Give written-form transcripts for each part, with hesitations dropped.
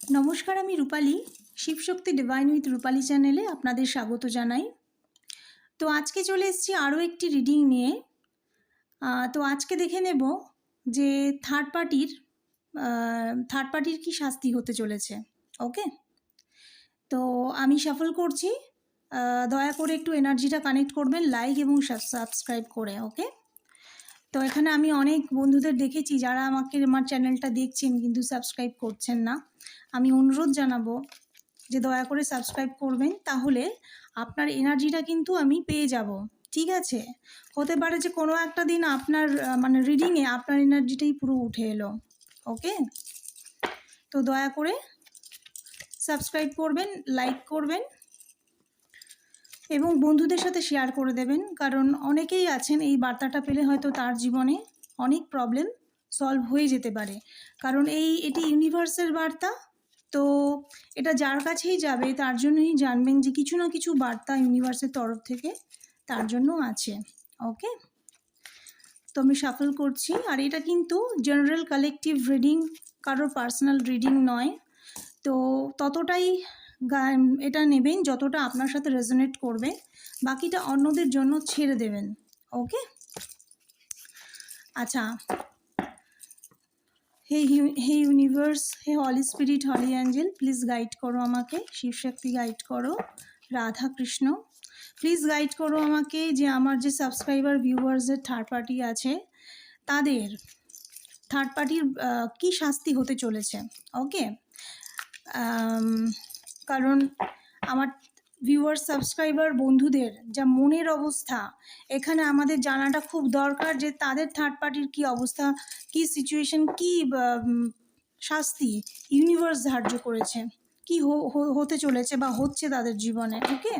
নমস্কার, আমি রূপালী। Shivshakti divine with রূপালী চ্যানেলে আপনাদের স্বাগত জানাই। তো আজকে চলে এসেছি আরও একটি রিডিং নিয়ে। তো আজকে দেখে নেব যে থার্ড পার্টির কি শাস্তি হতে চলেছে। ওকে, তো আমি শাফল করছি। দয়া করে একটু এনার্জিটা কানেক্ট করবেন লাইক এবং সাবস্ক্রাইব করে। ওকে, তো এখানে আমি অনেক বন্ধুদের দেখেছি যারা আমার চ্যানেলটা দেখছেন কিন্তু সাবস্ক্রাইব করছেন না। আমি অনুরোধ জানাবো যে দয়া করে সাবস্ক্রাইব করবেন, তাহলে আপনার এনার্জিটা কিন্তু আমি পেয়ে যাব। ঠিক আছে, হতে পারে যে কোনো একটা দিন আপনার রিডিংয়ে আপনার এনার্জিটাই পুরো উঠে এলো। ওকে, তো দয়া করে সাবস্ক্রাইব করবেন, লাইক করবেন এবং বন্ধুদের সাথে শেয়ার করে দেবেন, কারণ অনেকেই আছেন এই বার্তাটা পেলে হয়তো তার জীবনে অনেক প্রবলেম সলভ হয়ে যেতে পারে, কারণ এটি ইউনিভার্সের বার্তা। তো এটা যার কাছেই যাবে তার জন্যই জানবেন যে কিছু না কিছু বার্তা ইউনিভার্সের তরফ থেকে তার জন্য আছে। ওকে, তো আমি শাফল করছি। আর এটা কিন্তু জেনারেল কালেকটিভ রিডিং, কারোর পার্সোনাল রিডিং নয়। তো ততটাই এটা নেবেন যতটা আপনার সাথে রেজোনেট করবে, বাকিটা অন্যদের জন্য ছেড়ে দেবেন। ওকে, আচ্ছা। হে ইউনিভার্স, হে holy spirit, holy angel, please guide করো আমাকে। শিবশক্তি গাইড করো, রাধা কৃষ্ণ প্লিজ গাইড করো আমাকে, যে আমার যে সাবস্ক্রাইবার ভিউয়ার্সের থার্ড পার্টি আছে তাদের থার্ড পার্টির কী শাস্তি হতে চলেছে। ওকে, কারণ আমার ভিউয়ার সাবস্ক্রাইবার বন্ধুদের যা মনের অবস্থা, এখানে আমাদের জানাটা খুব দরকার যে তাদের থার্ড পার্টির কী অবস্থা, কী সিচুয়েশন, কী শাস্তি ইউনিভার্স ধার্য করেছে, কী হতে চলেছে বা হচ্ছে তাদের জীবনে। ওকে,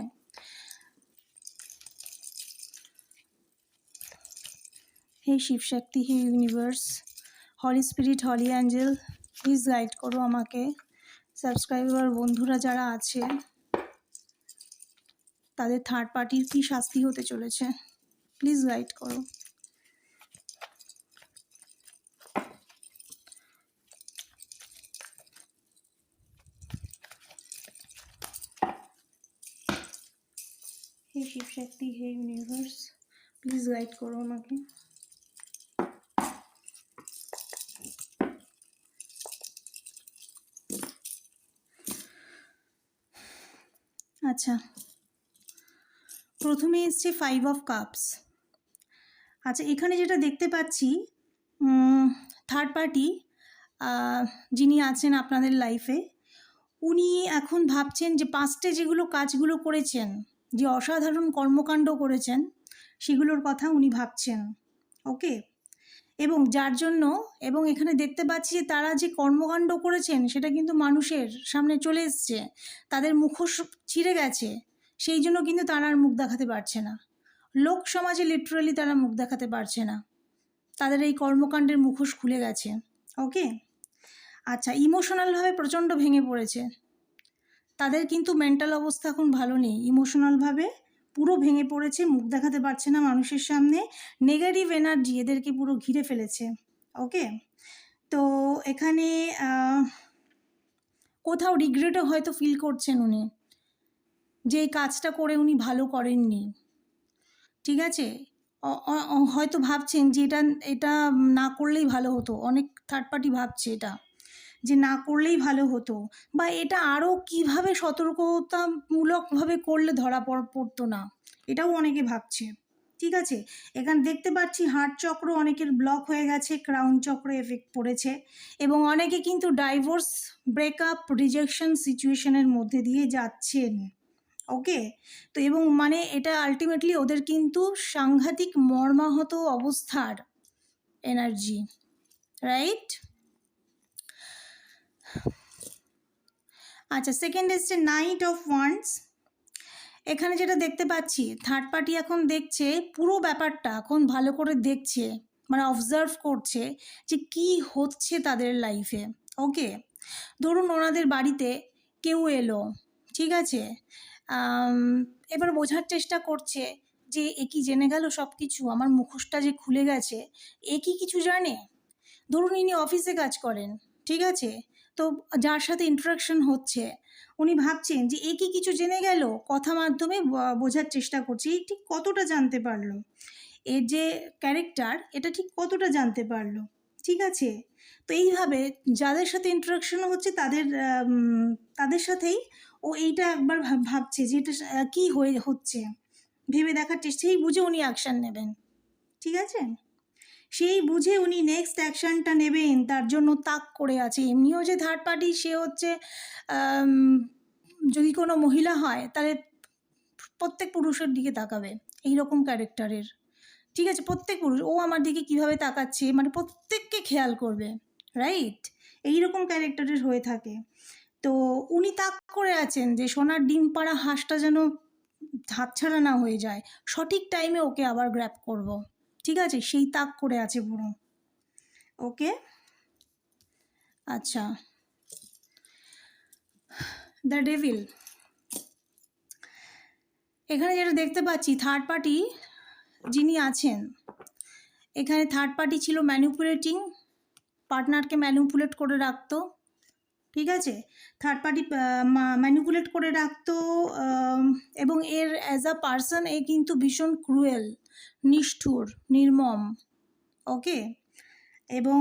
হে শিবশক্তি, হে universe, holy spirit, holy angel, please guide করো আমাকে। সাবস্ক্রাইবার বন্ধুরা যারা আছে তাদের থার্ড পার্টির কী শাস্তি হতে চলেছে, প্লিজ গাইড করো। হে শিবশক্তি, হে ইউনিভার্স, প্লিজ গাইড করো আমাকে। আচ্ছা, প্রথমে এসছে 5 অফ কাপস। আচ্ছা, এখানে যেটা দেখতে পাচ্ছি, থার্ড পার্টি যিনি আছেন আপনাদের লাইফে, উনি এখন ভাবছেন যে পাস্টে যেগুলো কাজগুলো করেছেন, যে অসাধারণ কর্মকাণ্ড করেছেন, সেগুলোর কথা উনি ভাবছেন। ওকে, এবং যার জন্য, এবং এখানে দেখতে পাচ্ছি যে তারা যে কর্মকাণ্ড করেছেন সেটা কিন্তু মানুষের সামনে চলে এসছে, তাদের মুখোশ ছিঁড়ে গেছে, সেই জন্য কিন্তু তারা আর মুখ দেখাতে পারছে না। লোক সমাজে লিটারালি তারা মুখ দেখাতে পারছে না, তাদের এই কর্মকাণ্ডের মুখোশ খুলে গেছে। ওকে, আচ্ছা, ইমোশনালভাবে প্রচণ্ড ভেঙে পড়েছে, তাদের কিন্তু মেন্টাল অবস্থা এখন ভালো নেই, ইমোশনালভাবে পুরো ভেঙে পড়েছে, মুখ দেখাতে পারছে না মানুষের সামনে, নেগেটিভ এনার্জি এদেরকে পুরো ঘিরে ফেলেছে। ওকে, তো এখানে কোথাও রিগ্রেটও হয়তো ফিল করছেন উনি, যে এই কাজটা করে উনি ভালো করেননি। ঠিক আছে, হয়তো ভাবছেন যে এটা না করলেই ভালো হতো, অনেক থার্ড পার্টি ভাবছে এটা, যে না করলেই ভালো হতো, বা এটা আরও কীভাবে সতর্কতামূলকভাবে করলে ধরা পড়তো না, এটাও অনেকে ভাবছে। ঠিক আছে, এখানে দেখতে পাচ্ছি হার্ট চক্র অনেকের ব্লক হয়ে গেছে, ক্রাউন চক্রে এফেক্ট পড়েছে, এবং অনেকে কিন্তু ডাইভোর্স, ব্রেকআপ, রিজেকশন সিচুয়েশনের মধ্যে দিয়ে যাচ্ছেন। ওকে, তো এবং এটা আলটিমেটলি ওদের কিন্তু সাংঘাতিক মর্মাহত অবস্থার এনার্জি, রাইট? আচ্ছা, সেকেন্ড এসছে নাইট অফ ওয়ান্ডস। এখানে যেটা দেখতে পাচ্ছি, থার্ড পার্টি এখন দেখছে পুরো ব্যাপারটা, এখন ভালো করে দেখছে, অবজার্ভ করছে যে কি হচ্ছে তাদের লাইফে। ওকে, ধরুন ওনাদের বাড়িতে কেউ এলো, ঠিক আছে, এবার বোঝার চেষ্টা করছে যে এ কি জেনে গেল সব কিছু, আমার মুখোশটা যে খুলে গেছে, এ কি কিছু জানে। ধরুন ইনি অফিসে কাজ করেন, ঠিক আছে, তো যার সাথে ইন্টারাকশন হচ্ছে উনি ভাবছেন যে এ কি কিছু জেনে গেল, কথা মাধ্যমে বোঝার চেষ্টা করছে এই ঠিক কতটা জানতে পারলো, এর যে ক্যারেক্টার এটা ঠিক কতটা জানতে পারলো। ঠিক আছে, তো এইভাবে যাদের সাথে ইন্টারাকশন হচ্ছে তাদের সাথেই ও এইটা একবার ভাবছে যে এটা কী হচ্ছে, ভেবে দেখার চেষ্টা, সেই বুঝে উনি অ্যাকশান নেবেন। ঠিক আছে, সেই বুঝে উনি নেক্সট অ্যাকশানটা নেবেন, তার জন্য তাক করে আছে। এমনিও যে থার্ড পার্টি, সে হচ্ছে যদি কোনো মহিলা হয় তাহলে প্রত্যেক পুরুষের দিকে তাকাবে, এই রকম ক্যারেক্টারের। ঠিক আছে, প্রত্যেক পুরুষ ও আমার দিকে কিভাবে তাকাচ্ছে মানে প্রত্যেককে খেয়াল করবে, রাইট, এই রকম ক্যারেক্টারের হয়ে থাকে। তো উনি তাক করে আছেন যে সোনার ডিম পাড়া হাঁসটা যেন হাতছাড়া না হয়ে যায়, সঠিক টাইমে ওকে আবার গ্র্যাব করব। ঠিক আছে, সেই তাক করে আছে পুরো। ওকে, আচ্ছা, দ্য ডেভিল। এখানে যেটা দেখতে পাচ্ছি, থার্ড পার্টি যিনি আছেন, এখানে থার্ড পার্টি ছিল ম্যানিপুলেটিং, পার্টনারকে ম্যানিপুলেট করে রাখতো। ঠিক আছে, থার্ড পার্টি ম্যানিপুলেট করে রাখতো, এবং এর অ্যাজ আ পার্সন এ কিন্তু ভীষণ ক্রুয়েল, নিষ্ঠুর, নির্মম। ওকে, এবং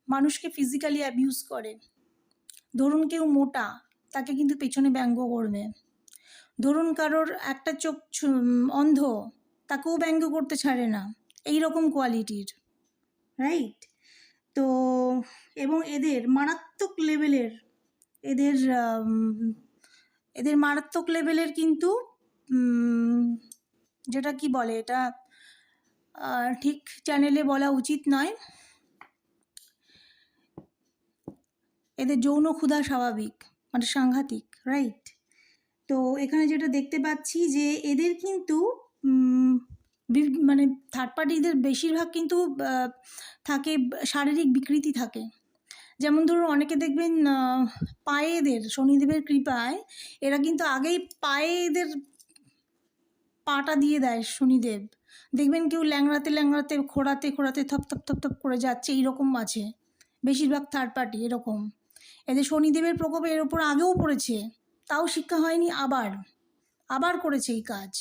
মানুষকে ফিজিক্যালি অ্যাবিউজ করে। ধরুন কেউ মোটা, তাকে কিন্তু পেছনে ব্যঙ্গ করবে। ধরুন কারোর একটা চোখ অন্ধ, তাকেও ব্যঙ্গ করতে ছাড়ে না, এই রকম কোয়ালিটির, রাইট। তো এবং এদের মারাত্মক লেভেলের কিন্তু যেটা কি বলে, এটা ঠিক চ্যানেলে বলা উচিত নয়, এদের যৌন ক্ষুধা স্বাভাবিক, মানে সাংঘাতিক, রাইট। তো এখানে যেটা দেখতে পাচ্ছি যে এদের কিন্তু মানে থার্ড পার্টিদের বেশিরভাগ কিন্তু থাকে শারীরিক বিকৃতি থাকে। যেমন ধরুন অনেকে দেখবেন পায়ে, এদের শনিদেবের কৃপায় এরা কিন্তু আগেই পায়ে এদের পাটা দিয়ে দেয় শনিদেব। দেখবেন কেউ ল্যাংড়াতে খোঁড়াতে থপ থপ থপ থপ করে যাচ্ছে, এইরকম আছে বেশিরভাগ থার্ড পার্টি এরকম। এদের শনিদেবের প্রকোপে এর ওপর আগেও পড়েছে, তাও শিক্ষা হয়নি, আবার করেছে এই কাজ।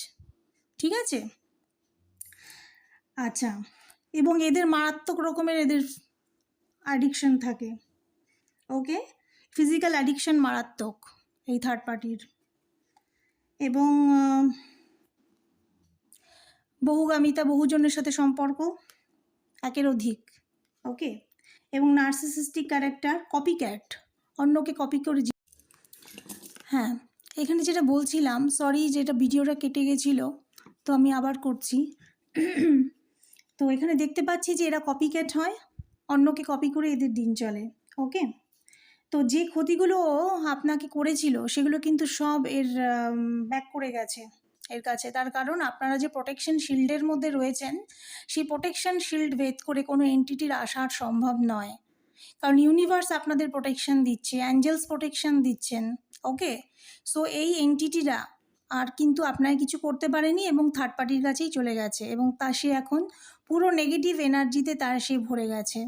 ঠিক আছে, আচ্ছা, এবং এদের মারাত্মক রকমের এদের অ্যাডিকশন থাকে। ওকে, ফিজিক্যাল অ্যাডিকশন মারাত্মক এই থার্ড পার্টির, এবং বহুগামিতা, বহুজনের সাথে সম্পর্ক, একের অধিক। ওকে, এবং নার্সিসিস্টিক ক্যারেক্টার, কপিক্যাট, অন্যকে কপি করে। হ্যাঁ, এখানে যেটা বলছিলাম, সরি যেটা ভিডিওটা কেটে গেছিলো, তো আমি আবার করছি। তো এখানে দেখতে পাচ্ছি যে এরা কপিক্যাট হয়, অন্যকে কপি করে এদের দিন চলে। ওকে, তো যে ক্ষতিগুলো আপনাকে করেছিল সেগুলো কিন্তু সব এর ব্যাক করে গেছে এর কাছে। তার কারণ আপনারা যে প্রোটেকশন শিল্ডের মধ্যে রয়েছেন, সেই প্রোটেকশন শিল্ড ভেদ করে কোনো এন্টিটির আসার সম্ভব নয়, কারণ ইউনিভার্স আপনাদের প্রোটেকশন দিচ্ছে, অ্যাঞ্জেলস প্রোটেকশন দিচ্ছেন। ওকে, সো এই এন্টিটিরা আর কিন্তু আপনার কিছু করতে পারেনি এবং থার্ড পার্টির কাছেই চলে গেছে, এবং সে এখন পুরো নেগেটিভ এনার্জিতে সে ভরে গেছে।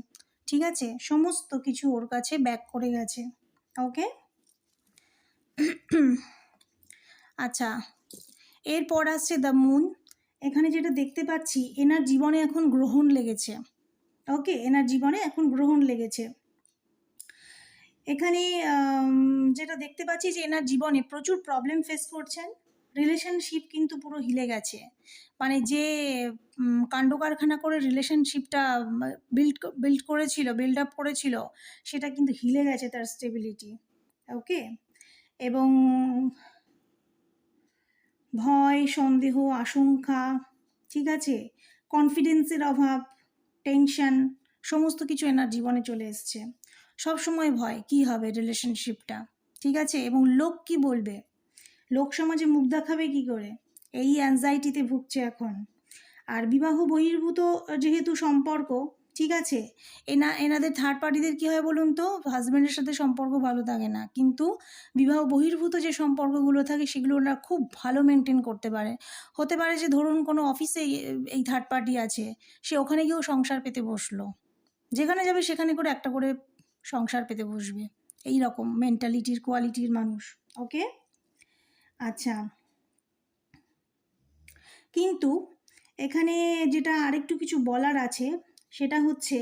ঠিক আছে, সমস্ত কিছু ওর কাছে ব্যাক করে গেছে। ওকে, আচ্ছা, এরপর আসছে দ্য মুন। এখানে যেটা দেখতে পাচ্ছি, এনার জীবনে এখন গ্রহণ লেগেছে। ওকে, এনার জীবনে এখন গ্রহণ লেগেছে। এখানে যেটা দেখতে পাচ্ছি যে এনার জীবনে প্রচুর প্রবলেম ফেস করছেন, রিলেশনশিপ কিন্তু পুরো হিলে গেছে, মানে যে কাণ্ড কারখানা করে রিলেশনশিপটা বিল্ড আপ করেছিল, সেটা কিন্তু হিলে গেছে, তার স্টেবিলিটি। ওকে, এবং ভয়, সন্দেহ, আশঙ্কা, ঠিক আছে, কনফিডেন্সের অভাব, টেনশন, সমস্ত কিছু এনার জীবনে চলে এসছে। সব সময় ভয়, কি হবে রিলেশনশিপটা, ঠিক আছে, এবং লোক কি বলবে, লোক সমাজে মুখ দেখাবে কি করে, এই অ্যাংজাইটিতে ভুগছে এখন। আর বিবাহ বহির্ভূত যেহেতু সম্পর্ক, ঠিক আছে, এনাদের থার্ড পার্টিদের কী হয় বলুন তো, হাজব্যান্ডের সাথে সম্পর্ক ভালো থাকে না, কিন্তু বিবাহ বহির্ভূত যে সম্পর্কগুলো থাকে সেগুলো ওরা খুব ভালো মেনটেন করতে পারে। হতে পারে যে ধরুন কোনো অফিসে এই থার্ড পার্টি আছে, সে ওখানে গিয়েও সংসার পেতে বসলো, যেখানে যাবে সেখানে করে একটা করে সংসার পেতে বসবে, এই রকম মেন্টালিটির কোয়ালিটির মানুষ। ওকে, আচ্ছা, কিন্তু এখানে যেটা আরেকটু কিছু বলার আছে সেটা হচ্ছে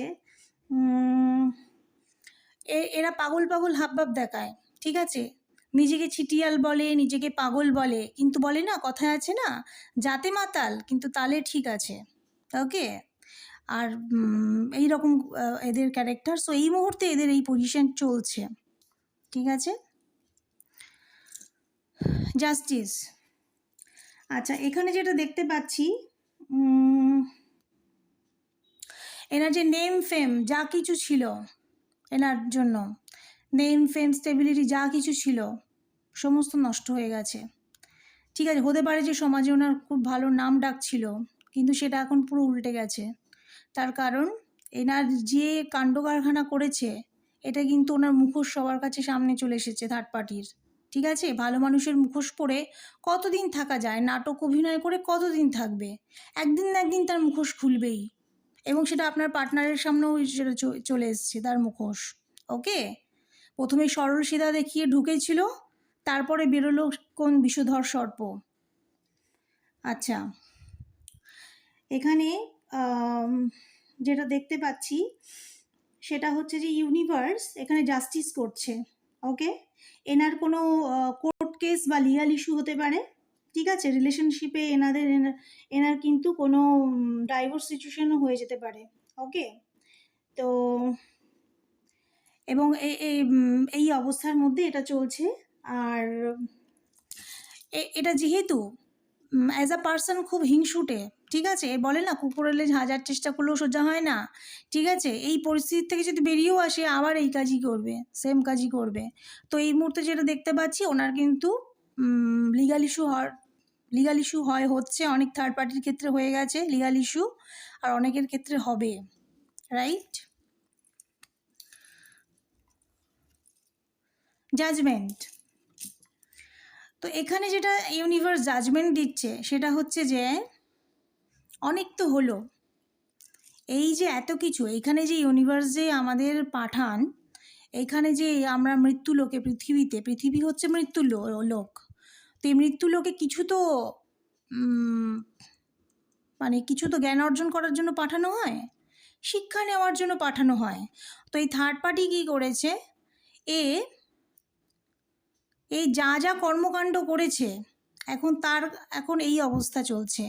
এরা পাগল পাগল হাবভাব দেখায়, ঠিক আছে, নিজেকে ছিটিয়াল বলে, নিজেকে পাগল বলে, কিন্তু বলে না, কথায় আছে না, জাতে মাতাল কিন্তু তালে ঠিক আছে। ওকে, আর এই রকম এদের ক্যারেক্টার। সো এই মুহূর্তে এদের এই পজিশন চলছে, ঠিক আছে। জাস্টিস, আচ্ছা, এখানে যেটা দেখতে পাচ্ছি এনার যে নেম ফেম যা কিছু ছিল, এনার জন্য নেম ফেম স্টেবিলিটি যা কিছু ছিল সমস্ত নষ্ট হয়ে গেছে, ঠিক আছে। হতে পারে যে সমাজে ওনার খুব ভালো নাম ডাক ছিল, কিন্তু সেটা এখন পুরো উল্টে গেছে। তার কারণ এনার যে কাণ্ড কারখানা করেছে এটা কিন্তু ওনার মুখোশ সবার কাছে সামনে চলে এসেছে থার্ড পার্টির, ঠিক আছে। ভালো মানুষের মুখোশ পরে কতদিন থাকা যায়, নাটক অভিনয় করে কতদিন থাকবে, একদিন না একদিন তার মুখোশ খুলবেই, এবং সেটা আপনার পার্টনারের সামনেও সেটা চলে এসছে তার মুখোশ। ওকে, প্রথমে সরল সিধা দেখিয়ে ঢুকেছিল, তারপরে বেরোলো কোন বিষধর সর্প। আচ্ছা, এখানে যেটা দেখতে পাচ্ছি সেটা হচ্ছে যে ইউনিভার্স এখানে জাস্টিস করছে। ওকে, এনার কোনো কোর্ট কেস বা লিগাল ইস্যু হতে পারে, ঠিক আছে। রিলেশনশিপে এনার কিন্তু কোনো ডাইভোর্স সিচুয়েশনও হয়ে যেতে পারে। ওকে, তো এবং এই অবস্থার মধ্যে এটা চলছে। আর এটা যেহেতু অ্যাজ আ পার্সন খুব হিংসুটে, ঠিক আছে, বলে না কুকুরেলে হাজার চেষ্টা করলেও সোজা হয় না, ঠিক আছে। এই পরিস্থিতি থেকে যদি বেরিয়েও আসে আবার এই কাজই করবে, সেম কাজই করবে। তো এই মুহূর্তে যেটা দেখতে পাচ্ছি ওনার কিন্তু লিগাল ইস্যু হচ্ছে, অনেক থার্ড পার্টির ক্ষেত্রে হয়ে গেছে লিগাল ইস্যু, আর অনেকের ক্ষেত্রে হবে, রাইট। জাজমেন্ট, তো এখানে যেটা ইউনিভার্স জাজমেন্ট দিচ্ছে সেটা হচ্ছে যে অনেক তো হলো, এই যে এত কিছু এইখানে যে ইউনিভার্স যে আমাদের পাঠান, এইখানে যে আমরা মৃত্যু লোকে, পৃথিবী হচ্ছে মৃত্যু লোক, তো এই মৃত্যু লোকে কিছু তো মানে কিছু তো জ্ঞান অর্জন করার জন্য পাঠানো হয়, শিক্ষা নেওয়ার জন্য পাঠানো হয়। তো এই থার্ড পার্টি কী করেছে, এই যা যা কর্মকাণ্ড করেছে এখন এই অবস্থা চলছে,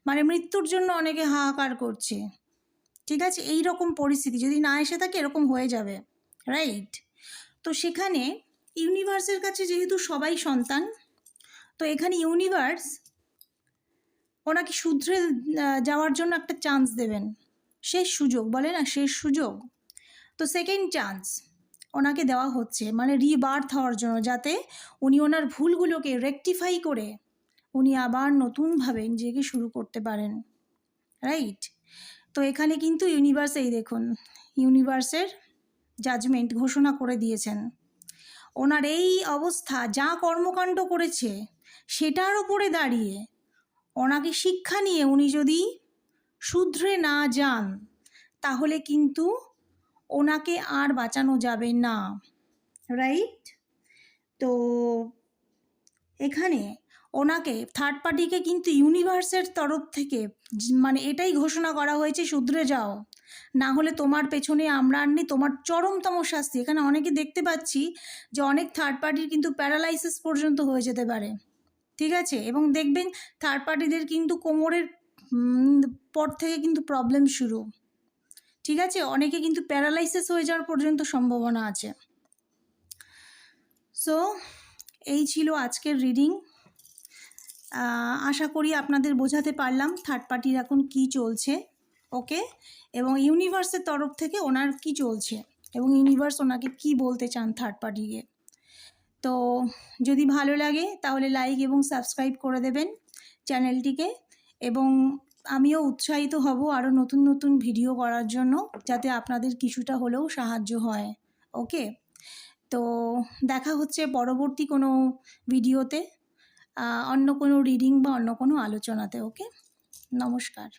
মানে মৃত্যুর জন্য অনেকে হাহাকার করছে, ঠিক আছে। এই রকম পরিস্থিতি যদি না এসে থাকে এরকম হয়ে যাবে, রাইট। তো সেখানে ইউনিভার্সের কাছে যেহেতু সবাই সন্তান, তো এখানে ইউনিভার্স ওনাকে শুধরে যাওয়ার জন্য একটা চান্স দেবেন, শেষ সুযোগ বলে না, শেষ সুযোগ। তো সেকেন্ড চান্স ওনাকে দেওয়া হচ্ছে, মানে রিবার্থ হওয়ার জন্য, যাতে উনি ওনার ভুলগুলোকে রেকটিফাই করে উনি আবার নতুনভাবে নিজেকে শুরু করতে পারেন, রাইট। তো এখানে কিন্তু ইউনিভার্স, এই দেখুন ইউনিভার্সের জাজমেন্ট ঘোষণা করে দিয়েছেন, ওনার এই অবস্থা যা কর্মকাণ্ড করেছে সেটার উপরে দাঁড়িয়ে ওনাকে শিক্ষা নিয়ে উনি যদি শুধরে না যান তাহলে কিন্তু ওনাকে আর বাঁচানো যাবে না, রাইট। তো এখানে ওনাকে থার্ড পার্টিকে কিন্তু ইউনিভার্সের তরফ থেকে মানে এটাই ঘোষণা করা হয়েছে, শুধরে যাও, না হলে তোমার পেছনে আমরা আননি, তোমার চরমতম শাস্তি। এখানে অনেকে দেখতে পাচ্ছি যে অনেক থার্ড পার্টির কিন্তু প্যারালাইসিস পর্যন্ত হয়ে যেতে পারে, ঠিক আছে। এবং দেখবেন থার্ড পার্টিদের কিন্তু কোমরের পর থেকে কিন্তু প্রবলেম শুরু, ঠিক আছে, অনেকে কিন্তু প্যারালাইসিস হয়ে যাওয়ার পর্যন্ত সম্ভাবনা আছে। সো এই ছিল আজকের রিডিং। আশা করি আপনাদের বোঝাতে পারলাম থার্ড পার্টির এখন কি চলছে, ওকে, এবং ইউনিভার্সের তরফ থেকে ওনার কি চলছে, এবং ইউনিভার্স ওনাকে কি বলতে চান থার্ড পার্টিকে। তো যদি ভালো লাগে তাহলে লাইক এবং সাবস্ক্রাইব করে দেবেন চ্যানেলটিকে, এবং আমিও উৎসাহিত হব আরও নতুন নতুন ভিডিও করার জন্য, যাতে আপনাদের কিছুটা হলেও সাহায্য হয়। ওকে, তো দেখা হচ্ছে পরবর্তী কোনো ভিডিওতে, অন্য কোনো রিডিং বা অন্য কোনো আলোচনাতে। ওকে, নমস্কার।